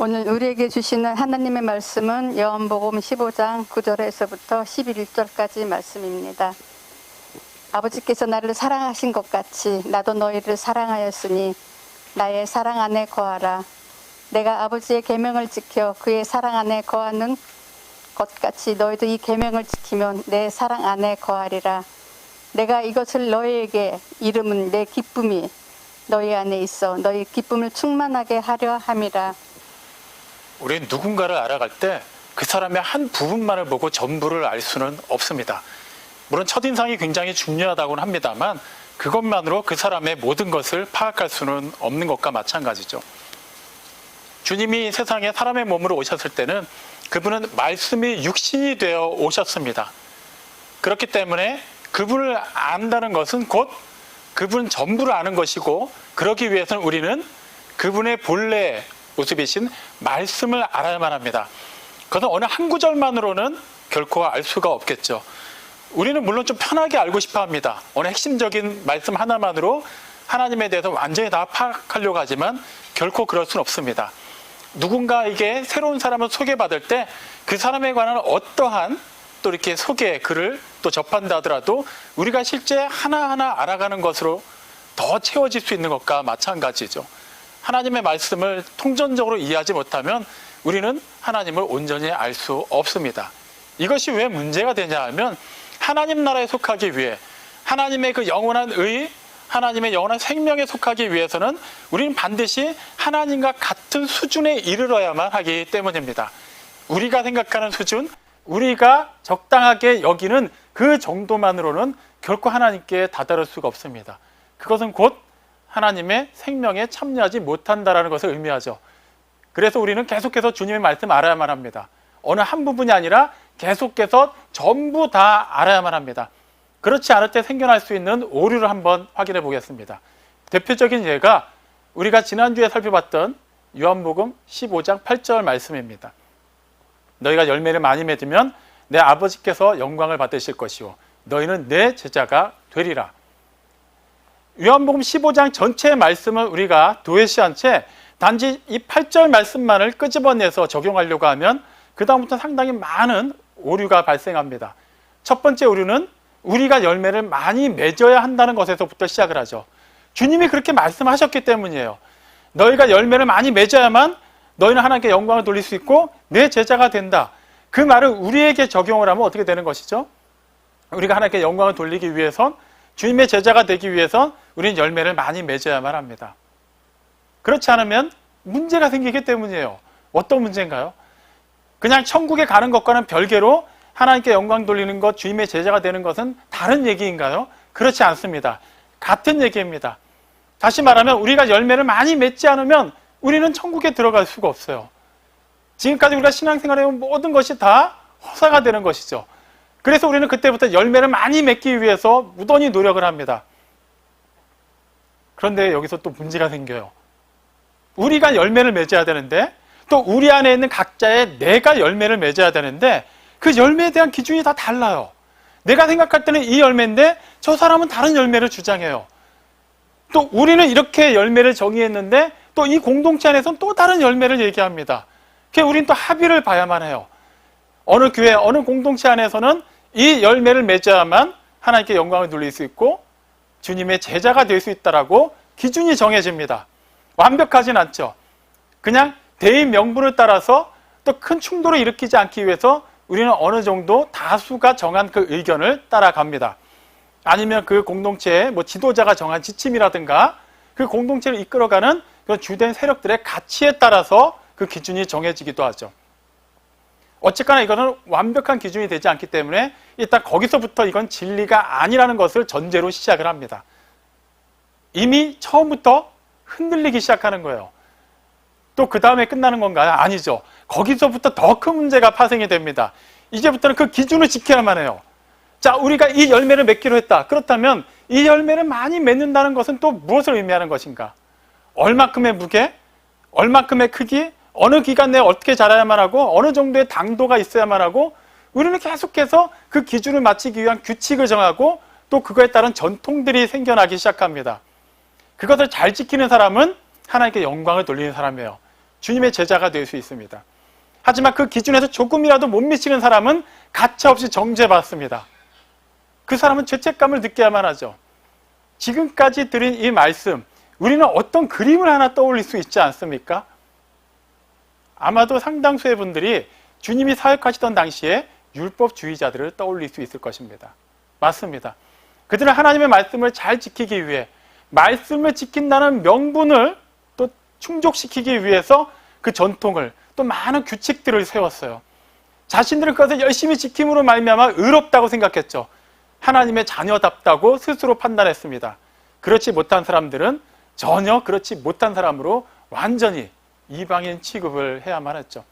오늘 우리에게 주시는 하나님의 말씀은 요한복음 15장 9절에서부터 11절까지 말씀입니다. 아버지께서 나를 사랑하신 것 같이 나도 너희를 사랑하였으니 나의 사랑 안에 거하라. 내가 아버지의 계명을 지켜 그의 사랑 안에 거하는 것 같이 너희도 이 계명을 지키면 내 사랑 안에 거하리라. 내가 이것을 너희에게 이름은 내 기쁨이 너희 안에 있어 너희 기쁨을 충만하게 하려 함이라. 우리는 누군가를 알아갈 때 그 사람의 한 부분만을 보고 전부를 알 수는 없습니다. 물론 첫인상이 굉장히 중요하다고는 합니다만 그것만으로 그 사람의 모든 것을 파악할 수는 없는 것과 마찬가지죠. 주님이 세상에 사람의 몸으로 오셨을 때는 그분은 말씀이 육신이 되어 오셨습니다. 그렇기 때문에 그분을 안다는 것은 곧 그분 전부를 아는 것이고, 그러기 위해서는 우리는 그분의 본래 모습이신 말씀을 알아야만 합니다. 그것은 어느 한 구절만으로는 결코 알 수가 없겠죠. 우리는 물론 좀 편하게 알고 싶어 합니다. 어느 핵심적인 말씀 하나만으로 하나님에 대해서 완전히 다 파악하려고 하지만 결코 그럴 수는 없습니다. 누군가에게 새로운 사람을 소개받을 때 그 사람에 관한 어떠한 또 이렇게 소개 글을 또 접한다 하더라도 우리가 실제 하나하나 알아가는 것으로 더 채워질 수 있는 것과 마찬가지죠. 하나님의 말씀을 통전적으로 이해하지 못하면 우리는 하나님을 온전히 알 수 없습니다. 이것이 왜 문제가 되냐 하면 하나님 나라에 속하기 위해, 하나님의 그 영원한 의, 하나님의 영원한 생명에 속하기 위해서는 우리는 반드시 하나님과 같은 수준에 이르러야만 하기 때문입니다. 우리가 생각하는 수준, 우리가 적당하게 여기는 그 정도만으로는 결코 하나님께 다다를 수가 없습니다. 그것은 곧 하나님의 생명에 참여하지 못한다는 것을 의미하죠. 그래서 우리는 계속해서 주님의 말씀 알아야만 합니다. 어느 한 부분이 아니라 계속해서 전부 다 알아야만 합니다. 그렇지 않을 때 생겨날 수 있는 오류를 한번 확인해 보겠습니다. 대표적인 예가 우리가 지난주에 살펴봤던 요한복음 15장 8절 말씀입니다. 너희가 열매를 많이 맺으면 내 아버지께서 영광을 받으실 것이요 너희는 내 제자가 되리라. 요한복음 15장 전체의 말씀을 우리가 도외시한 채 단지 이 8절 말씀만을 끄집어내서 적용하려고 하면 그 다음부터 상당히 많은 오류가 발생합니다. 첫 번째 오류는 우리가 열매를 많이 맺어야 한다는 것에서부터 시작을 하죠. 주님이 그렇게 말씀하셨기 때문이에요. 너희가 열매를 많이 맺어야만 너희는 하나님께 영광을 돌릴 수 있고 내 제자가 된다. 그 말을 우리에게 적용을 하면 어떻게 되는 것이죠? 우리가 하나님께 영광을 돌리기 위해선, 주님의 제자가 되기 위해선 우리는 열매를 많이 맺어야만 합니다. 그렇지 않으면 문제가 생기기 때문이에요. 어떤 문제인가요? 그냥 천국에 가는 것과는 별개로 하나님께 영광 돌리는 것, 주님의 제자가 되는 것은 다른 얘기인가요? 그렇지 않습니다. 같은 얘기입니다. 다시 말하면 우리가 열매를 많이 맺지 않으면 우리는 천국에 들어갈 수가 없어요. 지금까지 우리가 신앙생활해온 모든 것이 다 허사가 되는 것이죠. 그래서 우리는 그때부터 열매를 많이 맺기 위해서 무던히 노력을 합니다. 그런데 여기서 또 문제가 생겨요. 우리가 열매를 맺어야 되는데, 또 우리 안에 있는 각자의 내가 열매를 맺어야 되는데 그 열매에 대한 기준이 다 달라요. 내가 생각할 때는 이 열매인데 저 사람은 다른 열매를 주장해요. 또 우리는 이렇게 열매를 정의했는데 또 이 공동체 안에서는 또 다른 열매를 얘기합니다. 그래서 우리는 또 합의를 봐야만 해요. 어느 교회, 어느 공동체 안에서는 이 열매를 맺어야만 하나님께 영광을 돌릴 수 있고 주님의 제자가 될 수 있다라고 기준이 정해집니다. 완벽하진 않죠. 그냥 대의 명분을 따라서 또 큰 충돌을 일으키지 않기 위해서 우리는 어느 정도 다수가 정한 그 의견을 따라갑니다. 아니면 그 공동체의 지도자가 정한 지침이라든가 그 공동체를 이끌어가는 그 주된 세력들의 가치에 따라서 그 기준이 정해지기도 하죠. 어쨌거나 이거는 완벽한 기준이 되지 않기 때문에 일단 거기서부터 이건 진리가 아니라는 것을 전제로 시작을 합니다. 이미 처음부터 흔들리기 시작하는 거예요. 또 그 다음에 끝나는 건가요? 아니죠. 거기서부터 더 큰 문제가 파생이 됩니다. 이제부터는 그 기준을 지켜야만 해요. 자, 우리가 이 열매를 맺기로 했다. 그렇다면 이 열매를 많이 맺는다는 것은 또 무엇을 의미하는 것인가? 얼마큼의 무게, 얼마큼의 크기, 어느 기간 내에 어떻게 자라야만 하고 어느 정도의 당도가 있어야만 하고 우리는 계속해서 그 기준을 맞추기 위한 규칙을 정하고 또 그거에 따른 전통들이 생겨나기 시작합니다. 그것을 잘 지키는 사람은 하나님께 영광을 돌리는 사람이에요. 주님의 제자가 될 수 있습니다. 하지만 그 기준에서 조금이라도 못 미치는 사람은 가차없이 정죄받습니다. 그 사람은 죄책감을 느껴야만 하죠. 지금까지 드린 이 말씀, 우리는 어떤 그림을 하나 떠올릴 수 있지 않습니까? 아마도 상당수의 분들이 주님이 사역하시던 당시에 율법주의자들을 떠올릴 수 있을 것입니다. 맞습니다. 그들은 하나님의 말씀을 잘 지키기 위해, 말씀을 지킨다는 명분을 또 충족시키기 위해서 그 전통을, 또 많은 규칙들을 세웠어요. 자신들은 그것을 열심히 지킴으로 말미암아 의롭다고 생각했죠. 하나님의 자녀답다고 스스로 판단했습니다. 그렇지 못한 사람들은 전혀 그렇지 못한 사람으로 완전히 이방인 취급을 해야만 했죠.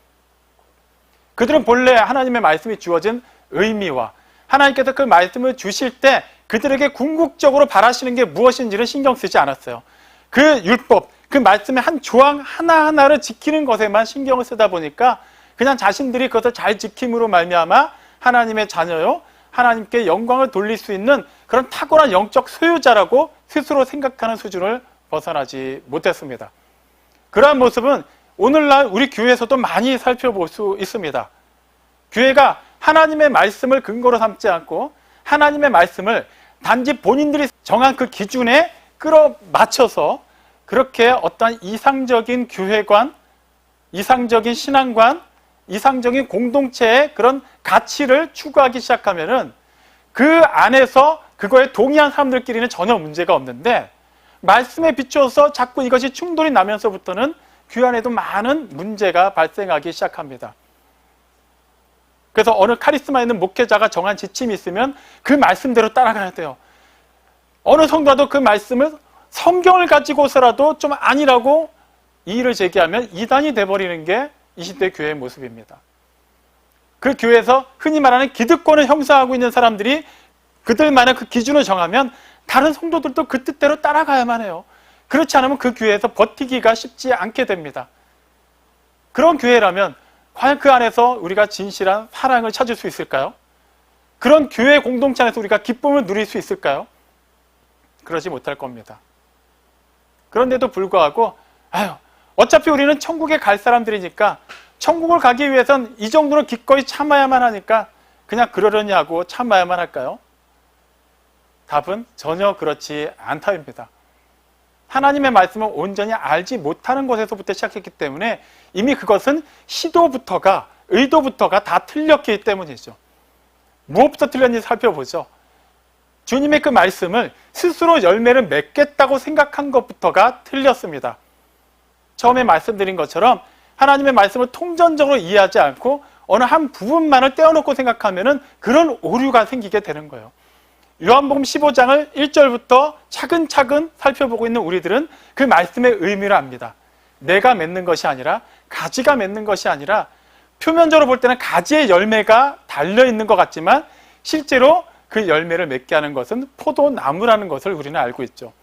그들은 본래 하나님의 말씀이 주어진 의미와 하나님께서 그 말씀을 주실 때 그들에게 궁극적으로 바라시는 게 무엇인지를 신경 쓰지 않았어요. 그 율법, 그 말씀의 한 조항 하나하나를 지키는 것에만 신경을 쓰다 보니까 그냥 자신들이 그것을 잘 지킴으로 말미암아 하나님의 자녀요, 하나님께 영광을 돌릴 수 있는 그런 탁월한 영적 소유자라고 스스로 생각하는 수준을 벗어나지 못했습니다. 그러한 모습은 오늘날 우리 교회에서도 많이 살펴볼 수 있습니다. 교회가 하나님의 말씀을 근거로 삼지 않고 하나님의 말씀을 단지 본인들이 정한 그 기준에 끌어맞춰서 그렇게 어떤 이상적인 교회관, 이상적인 신앙관, 이상적인 공동체의 그런 가치를 추구하기 시작하면은 그 안에서 그거에 동의한 사람들끼리는 전혀 문제가 없는데 말씀에 비추어서 자꾸 이것이 충돌이 나면서부터는 교회 안에도 많은 문제가 발생하기 시작합니다. 그래서 어느 카리스마 있는 목회자가 정한 지침이 있으면 그 말씀대로 따라가야 돼요. 어느 성도도 그 말씀을 성경을 가지고서라도 좀 아니라고 이의를 제기하면 이단이 돼버리는 게 20대 교회의 모습입니다. 그 교회에서 흔히 말하는 기득권을 형성하고 있는 사람들이 그들만의 그 기준을 정하면 다른 성도들도 그 뜻대로 따라가야만 해요. 그렇지 않으면 그 교회에서 버티기가 쉽지 않게 됩니다. 그런 교회라면 과연 그 안에서 우리가 진실한 사랑을 찾을 수 있을까요? 그런 교회 공동체 안에서 우리가 기쁨을 누릴 수 있을까요? 그러지 못할 겁니다. 그런데도 불구하고 어차피 우리는 천국에 갈 사람들이니까 천국을 가기 위해선 이 정도는 기꺼이 참아야만 하니까 그냥 그러려니 하고 참아야만 할까요? 답은 전혀 그렇지 않다입니다. 하나님의 말씀을 온전히 알지 못하는 것에서부터 시작했기 때문에 이미 그것은 시도부터가, 의도부터가 다 틀렸기 때문이죠. 무엇부터 틀렸는지 살펴보죠. 주님의 그 말씀을 스스로 열매를 맺겠다고 생각한 것부터가 틀렸습니다. 처음에 말씀드린 것처럼 하나님의 말씀을 통전적으로 이해하지 않고 어느 한 부분만을 떼어놓고 생각하면 그런 오류가 생기게 되는 거예요. 요한복음 15장을 1절부터 차근차근 살펴보고 있는 우리들은 그 말씀의 의미를 압니다. 내가 맺는 것이 아니라, 가지가 맺는 것이 아니라, 표면적으로 볼 때는 가지의 열매가 달려있는 것 같지만 실제로 그 열매를 맺게 하는 것은 포도나무라는 것을 우리는 알고 있죠.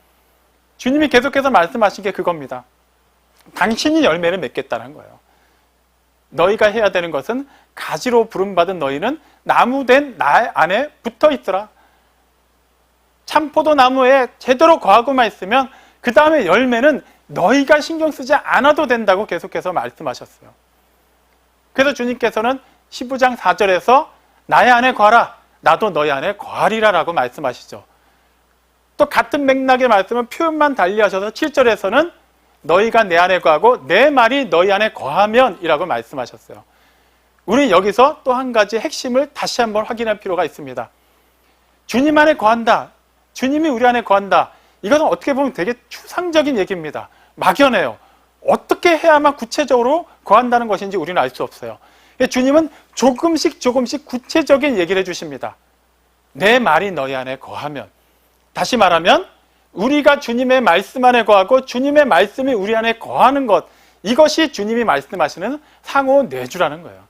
주님이 계속해서 말씀하신 게 그겁니다. 당신이 열매를 맺겠다는 거예요. 너희가 해야 되는 것은 가지로 부름받은 너희는 나무된 나 안에 붙어 있더라. 참포도나무에 제대로 거하고만 있으면 그 다음에 열매는 너희가 신경 쓰지 않아도 된다고 계속해서 말씀하셨어요. 그래서 주님께서는 15장 4절에서 나의 안에 거하라, 나도 너희 안에 거하리라 라고 말씀하시죠. 또 같은 맥락의 말씀은 표현만 달리하셔서 7절에서는 너희가 내 안에 거하고 내 말이 너희 안에 거하면 이라고 말씀하셨어요. 우리는 여기서 또 한 가지 핵심을 다시 한번 확인할 필요가 있습니다. 주님 안에 거한다, 주님이 우리 안에 거한다, 이것은 어떻게 보면 되게 추상적인 얘기입니다. 막연해요. 어떻게 해야만 구체적으로 거한다는 것인지 우리는 알 수 없어요. 주님은 조금씩 구체적인 얘기를 해주십니다. 내 말이 너희 안에 거하면, 다시 말하면 우리가 주님의 말씀 안에 거하고 주님의 말씀이 우리 안에 거하는 것, 이것이 주님이 말씀하시는 상호 내주라는 거예요.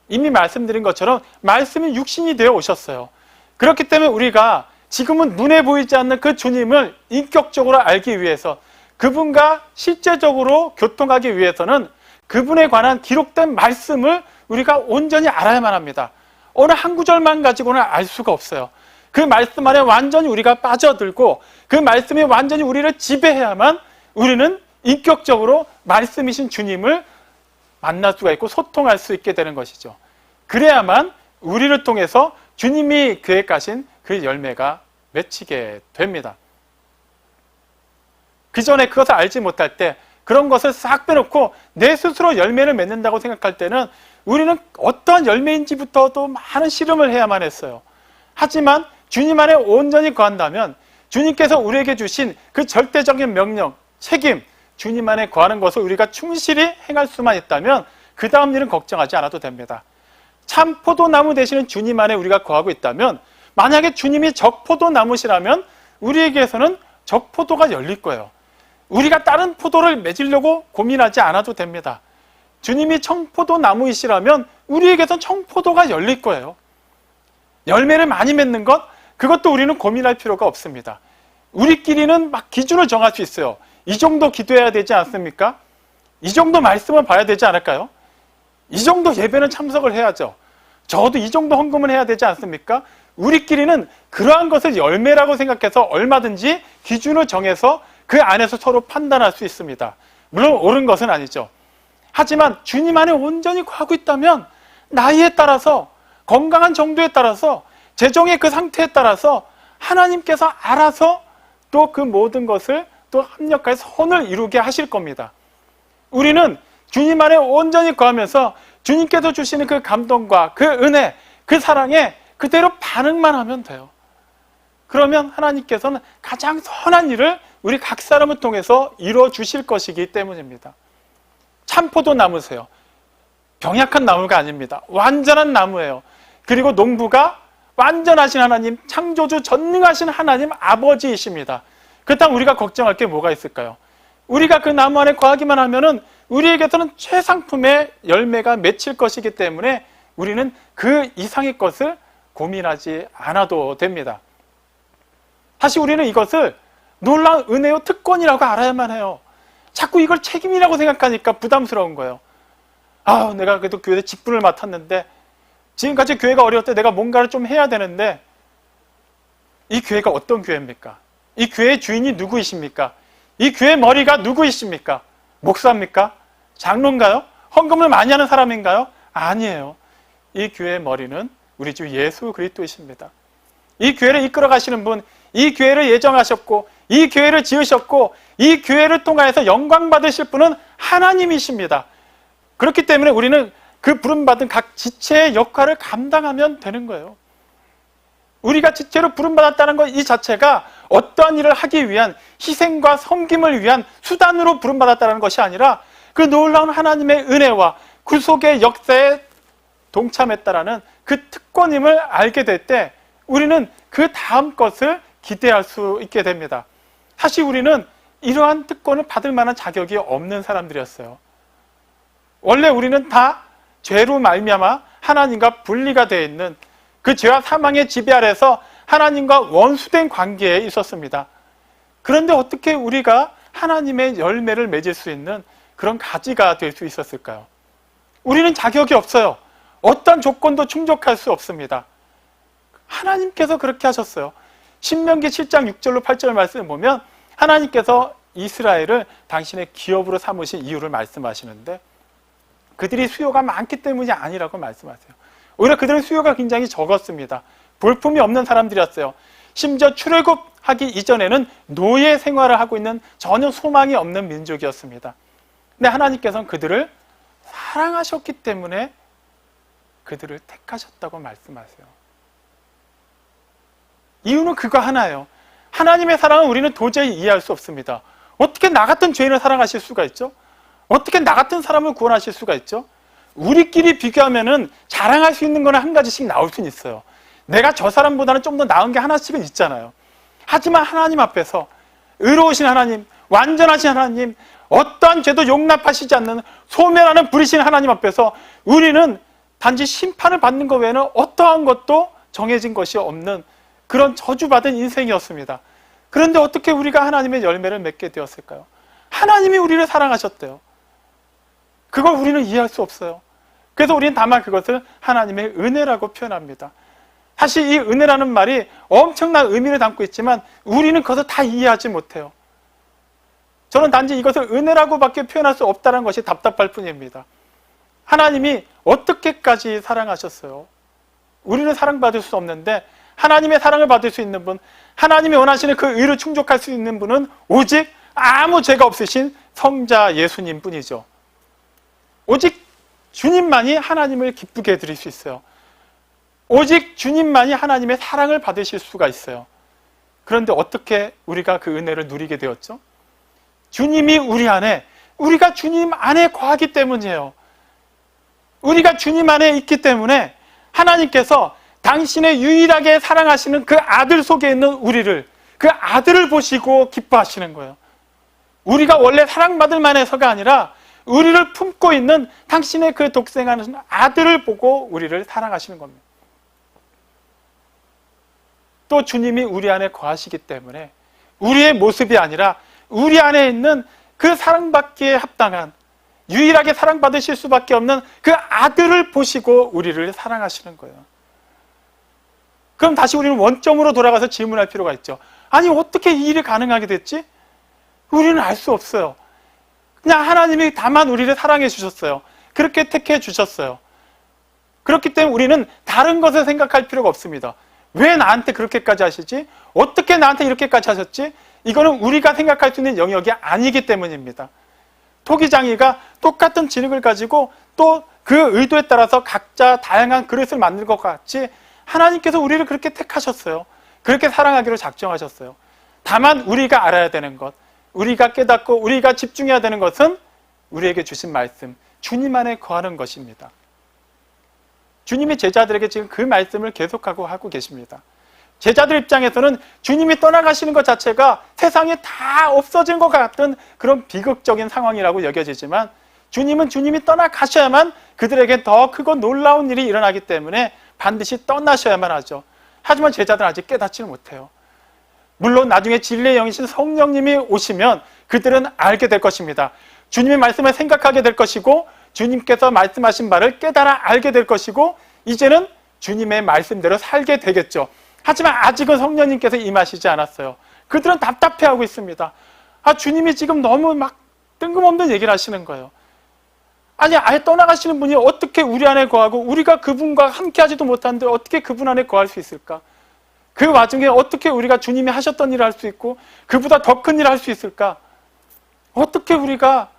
이미 말씀드린 것처럼 말씀이 육신이 되어 오셨어요. 그렇기 때문에 우리가 지금은 눈에 보이지 않는 그 주님을 인격적으로 알기 위해서, 그분과 실제적으로 교통하기 위해서는 그분에 관한 기록된 말씀을 우리가 온전히 알아야만 합니다. 어느 한 구절만 가지고는 알 수가 없어요. 그 말씀 안에 완전히 우리가 빠져들고 그 말씀이 완전히 우리를 지배해야만 우리는 인격적으로 말씀이신 주님을 만날 수가 있고 소통할 수 있게 되는 것이죠. 그래야만 우리를 통해서 주님이 계획하신 그 열매가 맺히게 됩니다. 그 전에 그것을 알지 못할 때 그런 것을 싹 빼놓고 내 스스로 열매를 맺는다고 생각할 때는 우리는 어떠한 열매인지부터도 많은 실험을 해야만 했어요. 하지만 주님 안에 온전히 거한다면 주님께서 우리에게 주신 그 절대적인 명령, 책임, 주님 안에 거하는 것을 우리가 충실히 행할 수만 있다면 그 다음 일은 걱정하지 않아도 됩니다. 참 포도나무 되시는 주님 안에 우리가 거하고 있다면 만약에 주님이 적포도나무시라면 우리에게서는 적포도가 열릴 거예요. 우리가 다른 포도를 맺으려고 고민하지 않아도 됩니다. 주님이 청포도나무이시라면 우리에게선 청포도가 열릴 거예요. 열매를 많이 맺는 것, 그것도 우리는 고민할 필요가 없습니다. 우리끼리는 막 기준을 정할 수 있어요. 이 정도 기도해야 되지 않습니까? 이 정도 말씀을 봐야 되지 않을까요? 이 정도 예배는 참석을 해야죠. 적어도 이 정도 헌금을 해야 되지 않습니까? 우리끼리는 그러한 것을 열매라고 생각해서 얼마든지 기준을 정해서 그 안에서 서로 판단할 수 있습니다. 물론 옳은 것은 아니죠. 하지만 주님 안에 온전히 거하고 있다면 나이에 따라서, 건강한 정도에 따라서, 재정의 그 상태에 따라서 하나님께서 알아서 또 그 모든 것을 또 합력하여 선을 이루게 하실 겁니다. 우리는 주님 안에 온전히 거하면서 주님께서 주시는 그 감동과 그 은혜, 그 사랑에 그대로 반응만 하면 돼요. 그러면 하나님께서는 가장 선한 일을 우리 각 사람을 통해서 이루어 주실 것이기 때문입니다. 참포도 나무세요. 병약한 나무가 아닙니다. 완전한 나무예요. 그리고 농부가 완전하신 하나님, 창조주 전능하신 하나님 아버지이십니다. 그렇다면 우리가 걱정할 게 뭐가 있을까요? 우리가 그 나무 안에 거하기만 하면은 우리에게서는 최상품의 열매가 맺힐 것이기 때문에 우리는 그 이상의 것을 고민하지 않아도 됩니다. 사실 우리는 이것을 놀라운 은혜요 특권이라고 알아야만 해요. 자꾸 이걸 책임이라고 생각하니까 부담스러운 거예요. 아, 내가 그래도 교회 직분을 맡았는데 지금까지 교회가 어려울 때 내가 뭔가를 좀 해야 되는데 이 교회가 어떤 교회입니까? 이 교회의 주인이 누구이십니까? 이 교회 머리가 누구이십니까? 목사입니까? 장로인가요? 헌금을 많이 하는 사람인가요? 아니에요. 이 교회의 머리는 우리 주 예수 그리스도이십니다. 이 교회를 이끌어 가시는 분, 이 교회를 예정하셨고 이 교회를 지으셨고 이 교회를 통하여서 영광 받으실 분은 하나님이십니다. 그렇기 때문에 우리는 그 부름받은 각 지체의 역할을 감당하면 되는 거예요. 우리가 지체로 부름받았다는 것 이 자체가 어떠한 일을 하기 위한 희생과 섬김을 위한 수단으로 부름받았다는 것이 아니라 그 놀라운 하나님의 은혜와 구속의 역사에 동참했다라는 그 특권임을 알게 될 때 우리는 그 다음 것을 기대할 수 있게 됩니다. 사실 우리는 이러한 특권을 받을 만한 자격이 없는 사람들이었어요. 원래 우리는 다 죄로 말미암아 하나님과 분리가 되어 있는 그 죄와 사망의 지배 아래서 하나님과 원수된 관계에 있었습니다. 그런데 어떻게 우리가 하나님의 열매를 맺을 수 있는 그런 가지가 될 수 있었을까요? 우리는 자격이 없어요. 어떤 조건도 충족할 수 없습니다. 하나님께서 그렇게 하셨어요. 신명기 7장 6절로 8절 말씀을 보면 하나님께서 이스라엘을 당신의 기업으로 삼으신 이유를 말씀하시는데 그들이 수요가 많기 때문이 아니라고 말씀하세요. 오히려 그들은 수요가 굉장히 적었습니다. 볼품이 없는 사람들이었어요. 심지어 출애굽하기 이전에는 노예 생활을 하고 있는 전혀 소망이 없는 민족이었습니다. 근데 하나님께서는 그들을 사랑하셨기 때문에 그들을 택하셨다고 말씀하세요. 이유는 그거 하나예요. 하나님의 사랑은 우리는 도저히 이해할 수 없습니다. 어떻게 나 같은 죄인을 사랑하실 수가 있죠? 어떻게 나 같은 사람을 구원하실 수가 있죠? 우리끼리 비교하면은 자랑할 수 있는 거는 한 가지씩 나올 수는 있어요. 내가 저 사람보다는 좀 더 나은 게 하나씩은 있잖아요. 하지만 하나님 앞에서 의로우신 하나님, 완전하신 하나님, 어떠한 죄도 용납하시지 않는 소멸하는 불이신 하나님 앞에서 우리는 단지 심판을 받는 것 외에는 어떠한 것도 정해진 것이 없는 그런 저주받은 인생이었습니다. 그런데 어떻게 우리가 하나님의 열매를 맺게 되었을까요? 하나님이 우리를 사랑하셨대요. 그걸 우리는 이해할 수 없어요. 그래서 우리는 다만 그것을 하나님의 은혜라고 표현합니다. 사실 이 은혜라는 말이 엄청난 의미를 담고 있지만 우리는 그것을 다 이해하지 못해요. 저는 단지 이것을 은혜라고밖에 표현할 수 없다는 것이 답답할 뿐입니다. 하나님이 어떻게까지 사랑하셨어요? 우리는 사랑받을 수 없는데 하나님의 사랑을 받을 수 있는 분, 하나님이 원하시는 그 의를 충족할 수 있는 분은 오직 아무 죄가 없으신 성자 예수님 뿐이죠. 오직 주님만이 하나님을 기쁘게 해드릴 수 있어요. 오직 주님만이 하나님의 사랑을 받으실 수가 있어요. 그런데 어떻게 우리가 그 은혜를 누리게 되었죠? 주님이 우리 안에, 우리가 주님 안에 거하기 때문이에요. 우리가 주님 안에 있기 때문에 하나님께서 당신의 유일하게 사랑하시는 그 아들 속에 있는 우리를, 그 아들을 보시고 기뻐하시는 거예요. 우리가 원래 사랑받을 만해서가 아니라 우리를 품고 있는 당신의 그 독생하는 아들을 보고 우리를 사랑하시는 겁니다. 또 주님이 우리 안에 거하시기 때문에 우리의 모습이 아니라 우리 안에 있는 그 사랑받기에 합당한, 유일하게 사랑받으실 수밖에 없는 그 아들을 보시고 우리를 사랑하시는 거예요. 그럼 다시 우리는 원점으로 돌아가서 질문할 필요가 있죠. 아니, 어떻게 이 일이 가능하게 됐지? 우리는 알 수 없어요. 그냥 하나님이 다만 우리를 사랑해 주셨어요. 그렇게 택해 주셨어요. 그렇기 때문에 우리는 다른 것을 생각할 필요가 없습니다. 왜 나한테 그렇게까지 하시지? 어떻게 나한테 이렇게까지 하셨지? 이거는 우리가 생각할 수 있는 영역이 아니기 때문입니다. 토기장이가 똑같은 지능을 가지고 또 그 의도에 따라서 각자 다양한 그릇을 만든 것 같이 하나님께서 우리를 그렇게 택하셨어요. 그렇게 사랑하기로 작정하셨어요. 다만 우리가 알아야 되는 것, 우리가 깨닫고 우리가 집중해야 되는 것은 우리에게 주신 말씀, 주님 안에 거하는 것입니다. 주님이 제자들에게 지금 그 말씀을 계속하고 하고 계십니다. 제자들 입장에서는 주님이 떠나가시는 것 자체가 세상에 다 없어진 것 같은 그런 비극적인 상황이라고 여겨지지만 주님은 주님이 떠나가셔야만 그들에게 더 크고 놀라운 일이 일어나기 때문에 반드시 떠나셔야만 하죠. 하지만 제자들은 아직 깨닫지는 못해요. 물론 나중에 진리의 영이신 성령님이 오시면 그들은 알게 될 것입니다. 주님의 말씀을 생각하게 될 것이고 주님께서 말씀하신 바를 깨달아 알게 될 것이고 이제는 주님의 말씀대로 살게 되겠죠. 하지만 아직은 성령님께서 임하시지 않았어요. 그들은 답답해하고 있습니다. 아, 주님이 지금 너무 막 뜬금없는 얘기를 하시는 거예요. 아니, 아예 떠나가시는 분이 어떻게 우리 안에 거하고 우리가 그분과 함께 하지도 못하는데 어떻게 그분 안에 거할 수 있을까? 그 와중에 어떻게 우리가 주님이 하셨던 일을 할 수 있고 그보다 더 큰 일을 할 수 있을까? 어떻게 우리가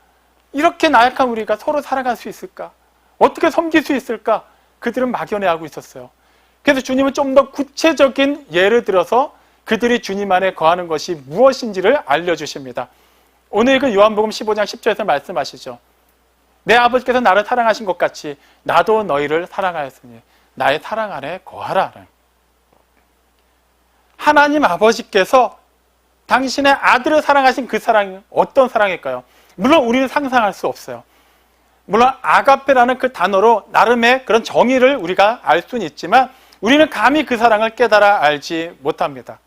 이렇게 나약한 우리가 서로 살아갈 수 있을까? 어떻게 섬길 수 있을까? 그들은 막연해하고 있었어요. 그래서 주님은 좀 더 구체적인 예를 들어서 그들이 주님 안에 거하는 것이 무엇인지를 알려주십니다. 오늘 그 요한복음 15장 10절에서 말씀하시죠. 내 아버지께서 나를 사랑하신 것 같이 나도 너희를 사랑하였으니 나의 사랑 안에 거하라. 하나님 아버지께서 당신의 아들을 사랑하신 그 사랑이 어떤 사랑일까요? 물론 우리는 상상할 수 없어요. 물론 아가페라는 그 단어로 나름의 그런 정의를 우리가 알 수는 있지만 우리는 감히 그 사랑을 깨달아 알지 못합니다.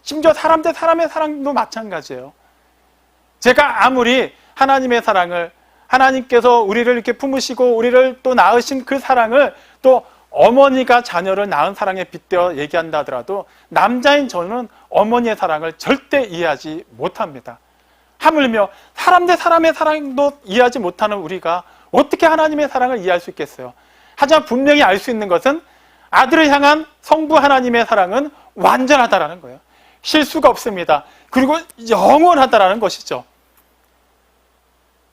심지어 사람 대 사람의 사랑도 마찬가지예요. 제가 아무리 하나님의 사랑을, 하나님께서 우리를 이렇게 품으시고 우리를 또 낳으신 그 사랑을 또 어머니가 자녀를 낳은 사랑에 빗대어 얘기한다 하더라도 남자인 저는 어머니의 사랑을 절대 이해하지 못합니다. 하물며 사람 대 사람의 사랑도 이해하지 못하는 우리가 어떻게 하나님의 사랑을 이해할 수 있겠어요? 하지만 분명히 알 수 있는 것은 아들을 향한 성부 하나님의 사랑은 완전하다라는 거예요. 실수가 없습니다. 그리고 영원하다라는 것이죠.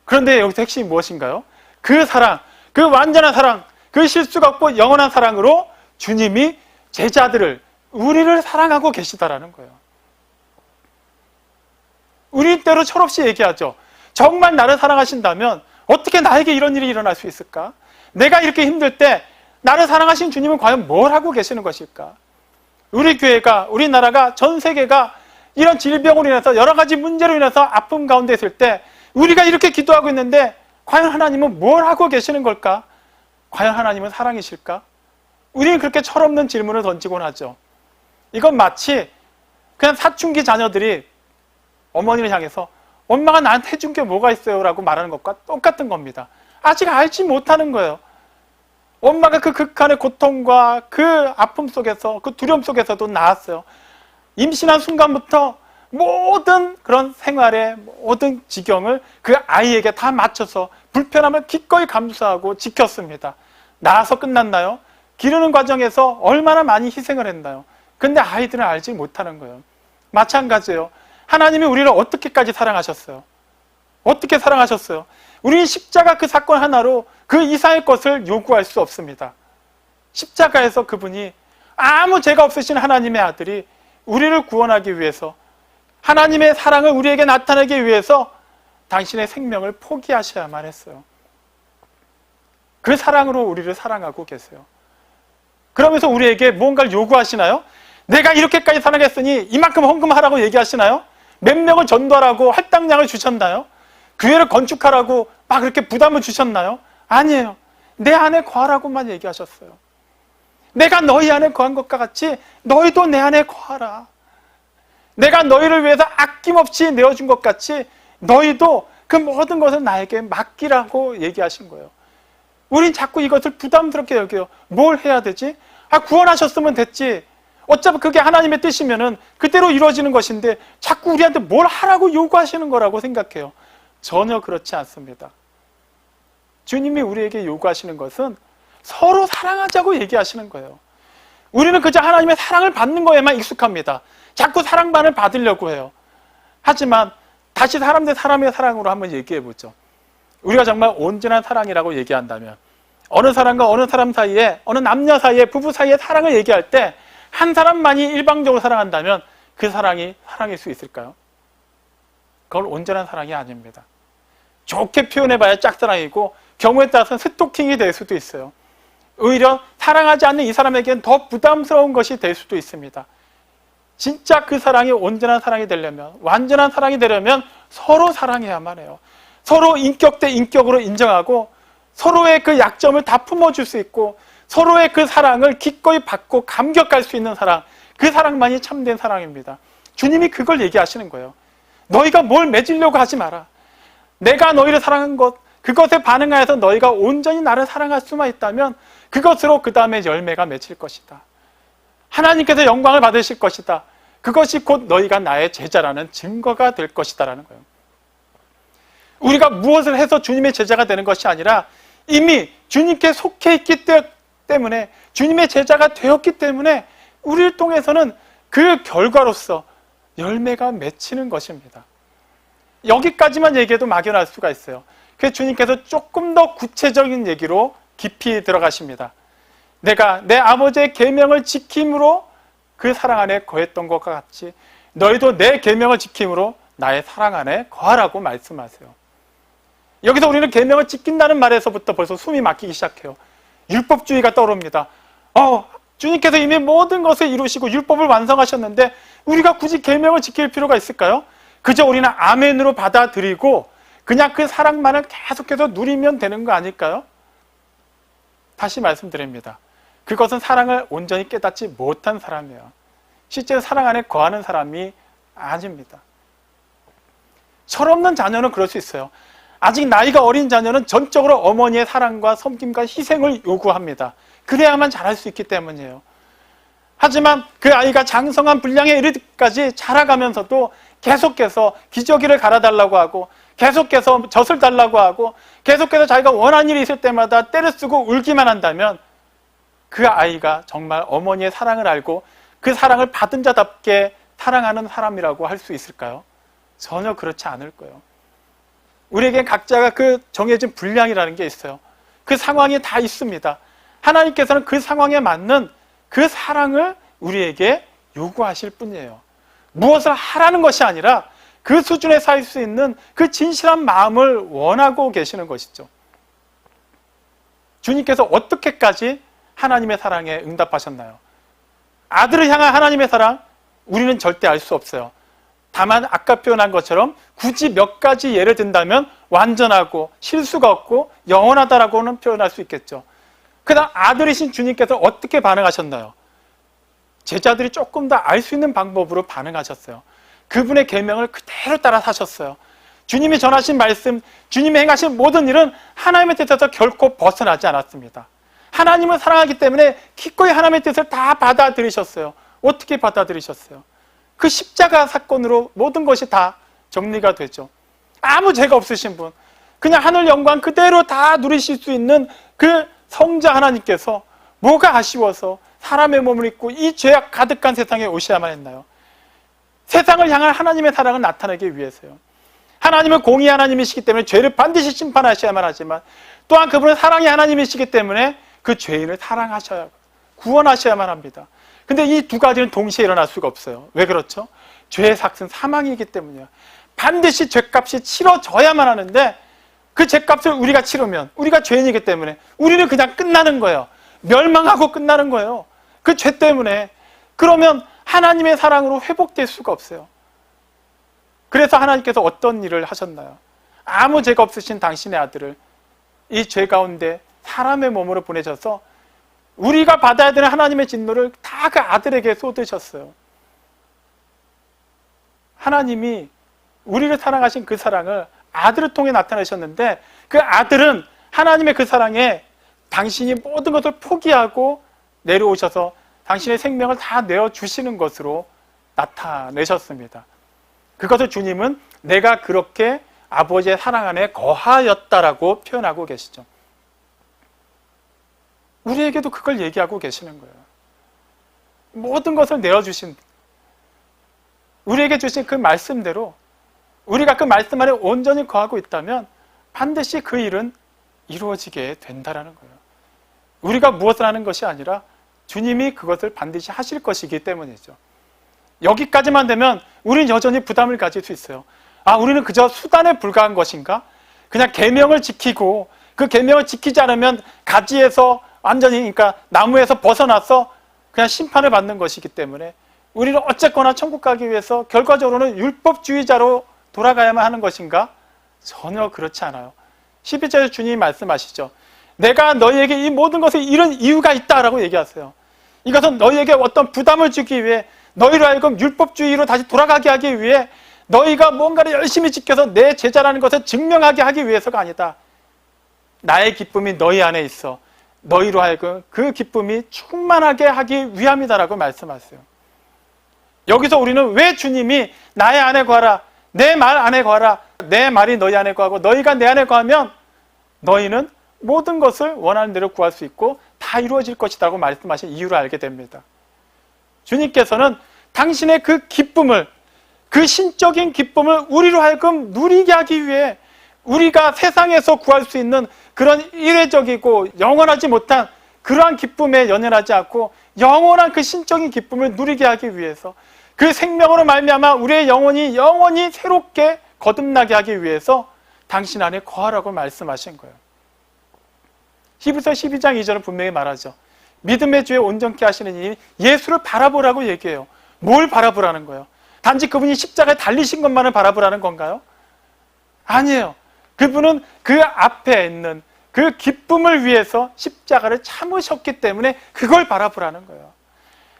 그런데 여기서 핵심이 무엇인가요? 그 사랑, 그 완전한 사랑, 그 실수가 없고 영원한 사랑으로 주님이 제자들을, 우리를 사랑하고 계시다라는 거예요. 우리 때로 철없이 얘기하죠. 정말 나를 사랑하신다면 어떻게 나에게 이런 일이 일어날 수 있을까? 내가 이렇게 힘들 때 나를 사랑하신 주님은 과연 뭘 하고 계시는 것일까? 우리 교회가, 우리나라가, 전 세계가 이런 질병으로 인해서 여러 가지 문제로 인해서 아픔 가운데 있을 때 우리가 이렇게 기도하고 있는데 과연 하나님은 뭘 하고 계시는 걸까? 과연 하나님은 사랑이실까? 우리는 그렇게 철없는 질문을 던지곤 하죠. 이건 마치 그냥 사춘기 자녀들이 어머니를 향해서 엄마가 나한테 해준 게 뭐가 있어요? 라고 말하는 것과 똑같은 겁니다. 아직 알지 못하는 거예요. 엄마가 그 극한의 고통과 그 아픔 속에서, 그 두려움 속에서도 낳았어요. 임신한 순간부터 모든 그런 생활의 모든 지경을 그 아이에게 다 맞춰서 불편함을 기꺼이 감수하고 지켰습니다. 낳아서 끝났나요? 기르는 과정에서 얼마나 많이 희생을 했나요? 근데 아이들은 알지 못하는 거예요. 마찬가지예요. 하나님이 우리를 어떻게까지 사랑하셨어요? 어떻게 사랑하셨어요? 우리는 십자가 그 사건 하나로 그 이상의 것을 요구할 수 없습니다. 십자가에서 그분이 아무 죄가 없으신 하나님의 아들이 우리를 구원하기 위해서, 하나님의 사랑을 우리에게 나타내기 위해서 당신의 생명을 포기하셔야만 했어요. 그 사랑으로 우리를 사랑하고 계세요. 그러면서 우리에게 무언가를 요구하시나요? 내가 이렇게까지 사랑했으니 이만큼 헌금하라고 얘기하시나요? 몇 명을 전도하라고 할당량을 주셨나요? 교회를 건축하라고 막 그렇게 부담을 주셨나요? 아니에요. 내 안에 거하라고만 얘기하셨어요. 내가 너희 안에 거한 것과 같이 너희도 내 안에 거하라. 내가 너희를 위해서 아낌없이 내어준 것 같이 너희도 그 모든 것을 나에게 맡기라고 얘기하신 거예요. 우린 자꾸 이것을 부담스럽게 여겨요. 뭘 해야 되지? 구원하셨으면 됐지. 어차피 그게 하나님의 뜻이면은 그대로 이루어지는 것인데 자꾸 우리한테 뭘 하라고 요구하시는 거라고 생각해요. 전혀 그렇지 않습니다. 주님이 우리에게 요구하시는 것은 서로 사랑하자고 얘기하시는 거예요. 우리는 그저 하나님의 사랑을 받는 거에만 익숙합니다. 자꾸 사랑만을 받으려고 해요. 하지만 다시 사람 대 사람의 사랑으로 한번 얘기해 보죠. 우리가 정말 온전한 사랑이라고 얘기한다면 어느 사람과 어느 사람 사이에, 어느 남녀 사이에, 부부 사이에 사랑을 얘기할 때 한 사람만이 일방적으로 사랑한다면 그 사랑이 사랑일 수 있을까요? 그건 온전한 사랑이 아닙니다. 좋게 표현해봐야 짝사랑이고 경우에 따라서는 스토킹이 될 수도 있어요. 오히려 사랑하지 않는 이 사람에게는 더 부담스러운 것이 될 수도 있습니다. 진짜 그 사랑이 온전한 사랑이 되려면, 완전한 사랑이 되려면 서로 사랑해야만 해요. 서로 인격 대 인격으로 인정하고 서로의 그 약점을 다 품어줄 수 있고 서로의 그 사랑을 기꺼이 받고 감격할 수 있는 사랑, 그 사랑만이 참된 사랑입니다. 주님이 그걸 얘기하시는 거예요. 너희가 뭘 맺으려고 하지 마라. 내가 너희를 사랑한 것, 그것에 반응하여서 너희가 온전히 나를 사랑할 수만 있다면 그것으로 그 다음에 열매가 맺힐 것이다. 하나님께서 영광을 받으실 것이다. 그것이 곧 너희가 나의 제자라는 증거가 될 것이다 라는 거예요. 우리가 무엇을 해서 주님의 제자가 되는 것이 아니라 이미 주님께 속해 있기 때문에, 주님의 제자가 되었기 때문에 우리를 통해서는 그 결과로서 열매가 맺히는 것입니다. 여기까지만 얘기해도 막연할 수가 있어요. 그래서 주님께서 조금 더 구체적인 얘기로 깊이 들어가십니다. 내가 내 아버지의 계명을 지킴으로 그 사랑 안에 거했던 것과 같이 너희도 내 계명을 지킴으로 나의 사랑 안에 거하라고 말씀하세요. 여기서 우리는 계명을 지킨다는 말에서부터 벌써 숨이 막히기 시작해요. 율법주의가 떠오릅니다. 주님께서 이미 모든 것을 이루시고 율법을 완성하셨는데 우리가 굳이 계명을 지킬 필요가 있을까요? 그저 우리는 아멘으로 받아들이고 그냥 그 사랑만을 계속해서 누리면 되는 거 아닐까요? 다시 말씀드립니다. 그것은 사랑을 온전히 깨닫지 못한 사람이에요. 실제로 사랑 안에 거하는 사람이 아닙니다. 철없는 자녀는 그럴 수 있어요. 아직 나이가 어린 자녀는 전적으로 어머니의 사랑과 섬김과 희생을 요구합니다. 그래야만 잘할 수 있기 때문이에요. 하지만 그 아이가 장성한 분량에 이르기까지 자라가면서도 계속해서 기저귀를 갈아달라고 하고 계속해서 젖을 달라고 하고 계속해서 자기가 원하는 일이 있을 때마다 때를 쓰고 울기만 한다면 그 아이가 정말 어머니의 사랑을 알고 그 사랑을 받은 자답게 사랑하는 사람이라고 할 수 있을까요? 전혀 그렇지 않을 거예요. 우리에게 각자가 그 정해진 분량이라는 게 있어요. 그 상황이 다 있습니다. 하나님께서는 그 상황에 맞는 그 사랑을 우리에게 요구하실 뿐이에요. 무엇을 하라는 것이 아니라 그 수준에 살 수 있는 그 진실한 마음을 원하고 계시는 것이죠. 주님께서 어떻게까지 하나님의 사랑에 응답하셨나요? 아들을 향한 하나님의 사랑, 우리는 절대 알 수 없어요. 다만 아까 표현한 것처럼 굳이 몇 가지 예를 든다면 완전하고 실수가 없고 영원하다라고는 표현할 수 있겠죠. 그다음 아들이신 주님께서 어떻게 반응하셨나요? 제자들이 조금 더 알 수 있는 방법으로 반응하셨어요. 그분의 계명을 그대로 따라 사셨어요. 주님이 전하신 말씀, 주님이 행하신 모든 일은 하나님의 뜻에서 결코 벗어나지 않았습니다. 하나님을 사랑하기 때문에 기꺼이 하나님의 뜻을 다 받아들이셨어요. 어떻게 받아들이셨어요? 그 십자가 사건으로 모든 것이 다 정리가 되죠. 아무 죄가 없으신 분, 그냥 하늘 영광 그대로 다 누리실 수 있는 그 성자 하나님께서 뭐가 아쉬워서 사람의 몸을 입고 이 죄악 가득한 세상에 오셔야만 했나요? 세상을 향한 하나님의 사랑을 나타내기 위해서요. 하나님은 공의 하나님이시기 때문에 죄를 반드시 심판하셔야만 하지만 또한 그분은 사랑의 하나님이시기 때문에 그 죄인을 사랑하셔야, 구원하셔야만 합니다. 근데 이 두 가지는 동시에 일어날 수가 없어요. 왜 그렇죠? 죄의 삭은 사망이기 때문이에요. 반드시 죄값이 치러져야만 하는데 그 죄값을 우리가 치르면 우리가 죄인이기 때문에 우리는 그냥 끝나는 거예요. 멸망하고 끝나는 거예요. 그 죄 때문에. 그러면 하나님의 사랑으로 회복될 수가 없어요. 그래서 하나님께서 어떤 일을 하셨나요? 아무 죄가 없으신 당신의 아들을 이 죄 가운데 사람의 몸으로 보내셔서 우리가 받아야 되는 하나님의 진노를 다 그 아들에게 쏟으셨어요. 하나님이 우리를 사랑하신 그 사랑을 아들을 통해 나타내셨는데 그 아들은 하나님의 그 사랑에 당신이 모든 것을 포기하고 내려오셔서 당신의 생명을 다 내어주시는 것으로 나타내셨습니다. 그것을 주님은 내가 그렇게 아버지의 사랑 안에 거하였다라고 표현하고 계시죠. 우리에게도 그걸 얘기하고 계시는 거예요. 모든 것을 내어주신, 우리에게 주신 그 말씀대로 우리가 그 말씀 안에 온전히 거하고 있다면 반드시 그 일은 이루어지게 된다라는 거예요. 우리가 무엇을 하는 것이 아니라 주님이 그것을 반드시 하실 것이기 때문이죠. 여기까지만 되면 우리는 여전히 부담을 가질 수 있어요. 아, 우리는 그저 수단에 불과한 것인가? 그냥 계명을 지키고 그 계명을 지키지 않으면 가지에서 완전히, 그러니까 나무에서 벗어나서 그냥 심판을 받는 것이기 때문에 우리는 어쨌거나 천국 가기 위해서 결과적으로는 율법주의자로 돌아가야만 하는 것인가? 전혀 그렇지 않아요. 12절에 주님이 말씀하시죠. 내가 너희에게 이 모든 것을 이룬 이유가 있다라고 얘기하세요. 이것은 너희에게 어떤 부담을 주기 위해, 너희로 하여금 율법주의로 다시 돌아가게 하기 위해, 너희가 뭔가를 열심히 지켜서 내 제자라는 것을 증명하게 하기 위해서가 아니다. 나의 기쁨이 너희 안에 있어 너희로 하여금 그 기쁨이 충만하게 하기 위함이다라고 말씀하세요. 여기서 우리는 왜 주님이 나의 안에 거하라, 내 말 안에 거하라, 내 말이 너희 안에 거하고 너희가 내 안에 거하면 너희는 모든 것을 원하는 대로 구할 수 있고 다 이루어질 것이라고 말씀하신 이유를 알게 됩니다. 주님께서는 당신의 그 기쁨을, 그 신적인 기쁨을 우리로 하여금 누리게 하기 위해 우리가 세상에서 구할 수 있는 그런 일회적이고 영원하지 못한 그러한 기쁨에 연연하지 않고 영원한 그 신적인 기쁨을 누리게 하기 위해서, 그 생명으로 말미암아 우리의 영원히 새롭게 거듭나게 하기 위해서 당신 안에 거하라고 말씀하신 거예요. 히브리서 12장 2절은 분명히 말하죠. 믿음의 주에 온전케 하시는 이니 예수를 바라보라고 얘기해요. 뭘 바라보라는 거예요? 단지 그분이 십자가에 달리신 것만을 바라보라는 건가요? 아니에요. 그분은 그 앞에 있는 그 기쁨을 위해서 십자가를 참으셨기 때문에 그걸 바라보라는 거예요.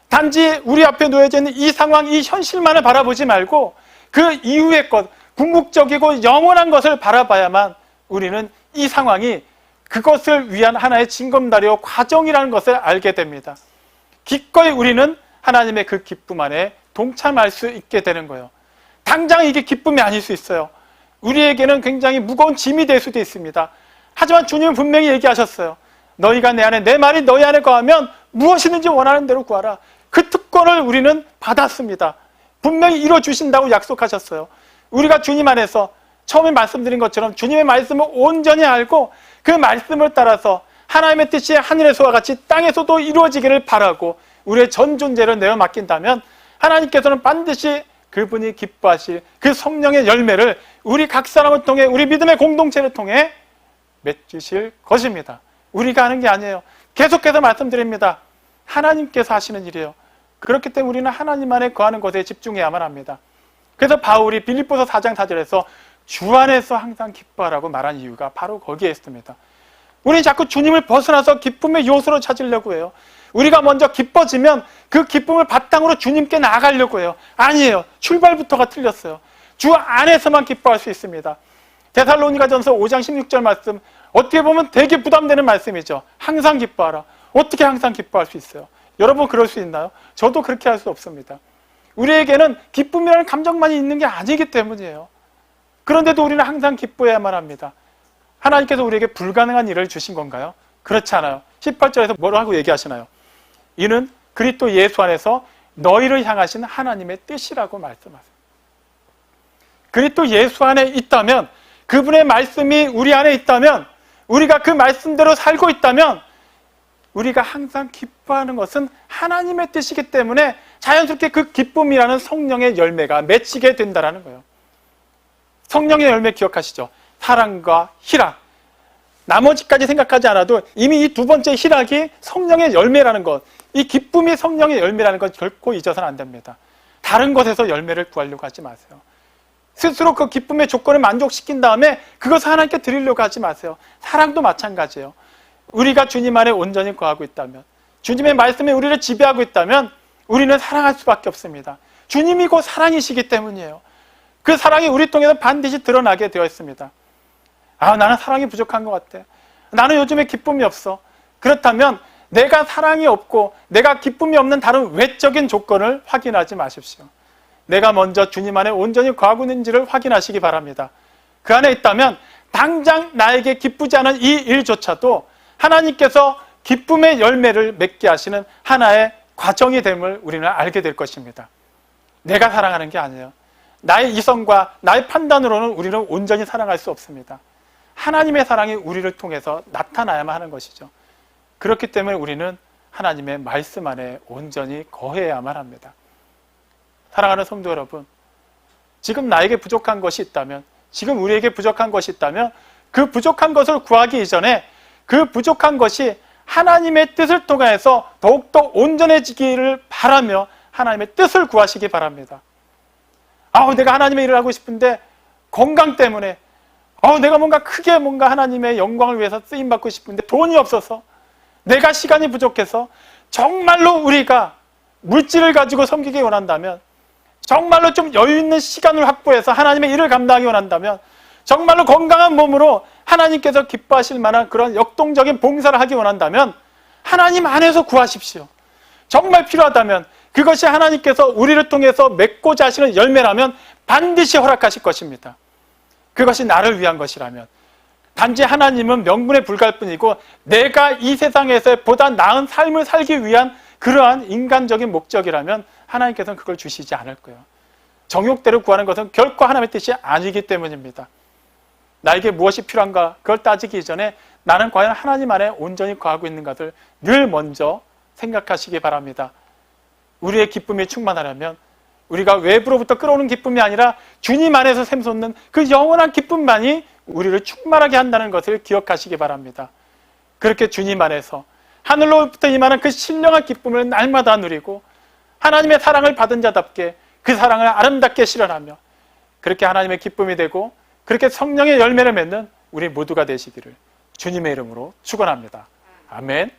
단지 우리 앞에 놓여져 있는 이 상황, 이 현실만을 바라보지 말고 그 이후의 것, 궁극적이고 영원한 것을 바라봐야만 우리는 이 상황이 그것을 위한 하나의 징검다리요 과정이라는 것을 알게 됩니다. 기꺼이 우리는 하나님의 그 기쁨 안에 동참할 수 있게 되는 거예요. 당장 이게 기쁨이 아닐 수 있어요. 우리에게는 굉장히 무거운 짐이 될 수도 있습니다. 하지만 주님은 분명히 얘기하셨어요. 너희가 내 안에, 내 말이 너희 안에 거하면 무엇이든지 원하는 대로 구하라. 그 특권을 우리는 받았습니다. 분명히 이뤄주신다고 약속하셨어요. 우리가 주님 안에서 처음에 말씀드린 것처럼 주님의 말씀을 온전히 알고 그 말씀을 따라서 하나님의 뜻이 하늘에서와 같이 땅에서도 이루어지기를 바라고 우리의 전 존재를 내어 맡긴다면 하나님께서는 반드시 그분이 기뻐하실 그 성령의 열매를 우리 각 사람을 통해, 우리 믿음의 공동체를 통해 맺으실 것입니다. 우리가 하는 게 아니에요. 계속해서 말씀드립니다. 하나님께서 하시는 일이에요. 그렇기 때문에 우리는 하나님 안에 거하는 것에 집중해야만 합니다. 그래서 바울이 빌립보서 4장 4절에서 주 안에서 항상 기뻐하라고 말한 이유가 바로 거기에 있습니다. 우리는 자꾸 주님을 벗어나서 기쁨의 요소로 찾으려고 해요. 우리가 먼저 기뻐지면 그 기쁨을 바탕으로 주님께 나아가려고 해요. 아니에요. 출발부터가 틀렸어요. 주 안에서만 기뻐할 수 있습니다. 데살로니가전서 5장 16절 말씀, 어떻게 보면 되게 부담되는 말씀이죠. 항상 기뻐하라. 어떻게 항상 기뻐할 수 있어요? 여러분 그럴 수 있나요? 저도 그렇게 할 수 없습니다. 우리에게는 기쁨이라는 감정만이 있는 게 아니기 때문이에요. 그런데도 우리는 항상 기뻐해야만 합니다. 하나님께서 우리에게 불가능한 일을 주신 건가요? 그렇지 않아요. 18절에서 뭐라고 얘기하시나요? 이는 그리스도 예수 안에서 너희를 향하신 하나님의 뜻이라고 말씀하세요. 그리스도 예수 안에 있다면, 그분의 말씀이 우리 안에 있다면, 우리가 그 말씀대로 살고 있다면 우리가 항상 기뻐하는 것은 하나님의 뜻이기 때문에 자연스럽게 그 기쁨이라는 성령의 열매가 맺히게 된다는 거예요. 성령의 열매 기억하시죠? 사랑과 희락. 나머지까지 생각하지 않아도 이미 이 두 번째 희락이 성령의 열매라는 것, 이 기쁨이 성령의 열매라는 것 결코 잊어서는 안 됩니다. 다른 것에서 열매를 구하려고 하지 마세요. 스스로 그 기쁨의 조건을 만족시킨 다음에 그것을 하나님께 드리려고 하지 마세요. 사랑도 마찬가지예요. 우리가 주님 안에 온전히 거하고 있다면, 주님의 말씀에 우리를 지배하고 있다면 우리는 사랑할 수밖에 없습니다. 주님이 곧 사랑이시기 때문이에요. 그 사랑이 우리 통해서 반드시 드러나게 되어 있습니다. 아, 나는 사랑이 부족한 것 같아. 나는 요즘에 기쁨이 없어. 그렇다면 내가 사랑이 없고 내가 기쁨이 없는 다른 외적인 조건을 확인하지 마십시오. 내가 먼저 주님 안에 온전히 거하고 있는지를 확인하시기 바랍니다. 그 안에 있다면 당장 나에게 기쁘지 않은 이 일조차도 하나님께서 기쁨의 열매를 맺게 하시는 하나의 과정이 됨을 우리는 알게 될 것입니다. 내가 사랑하는 게 아니에요. 나의 이성과 나의 판단으로는 우리는 온전히 사랑할 수 없습니다. 하나님의 사랑이 우리를 통해서 나타나야만 하는 것이죠. 그렇기 때문에 우리는 하나님의 말씀 안에 온전히 거해야만 합니다. 사랑하는 성도 여러분, 지금 나에게 부족한 것이 있다면, 지금 우리에게 부족한 것이 있다면 그 부족한 것을 구하기 이전에 그 부족한 것이 하나님의 뜻을 통해서 더욱더 온전해지기를 바라며 하나님의 뜻을 구하시기 바랍니다. 내가 하나님의 일을 하고 싶은데 건강 때문에, 내가 뭔가 크게 뭔가 하나님의 영광을 위해서 쓰임받고 싶은데 돈이 없어서, 내가 시간이 부족해서, 정말로 우리가 물질을 가지고 섬기기 원한다면, 정말로 좀 여유 있는 시간을 확보해서 하나님의 일을 감당하기 원한다면, 정말로 건강한 몸으로 하나님께서 기뻐하실 만한 그런 역동적인 봉사를 하기 원한다면 하나님 안에서 구하십시오. 정말 필요하다면, 그것이 하나님께서 우리를 통해서 맺고자 하시는 열매라면 반드시 허락하실 것입니다. 그것이 나를 위한 것이라면, 단지 하나님은 명분에 불과할 뿐이고 내가 이 세상에서 보다 나은 삶을 살기 위한 그러한 인간적인 목적이라면 하나님께서는 그걸 주시지 않을 거예요. 정욕대로 구하는 것은 결코 하나님의 뜻이 아니기 때문입니다. 나에게 무엇이 필요한가 그걸 따지기 이전에 나는 과연 하나님 안에 온전히 거하고 있는 것을 늘 먼저 생각하시기 바랍니다. 우리의 기쁨이 충만하려면 우리가 외부로부터 끌어오는 기쁨이 아니라 주님 안에서 샘솟는 그 영원한 기쁨만이 우리를 충만하게 한다는 것을 기억하시기 바랍니다. 그렇게 주님 안에서 하늘로부터 임하는 그 신령한 기쁨을 날마다 누리고 하나님의 사랑을 받은 자답게 그 사랑을 아름답게 실현하며 그렇게 하나님의 기쁨이 되고 그렇게 성령의 열매를 맺는 우리 모두가 되시기를 주님의 이름으로 축원합니다. 아멘.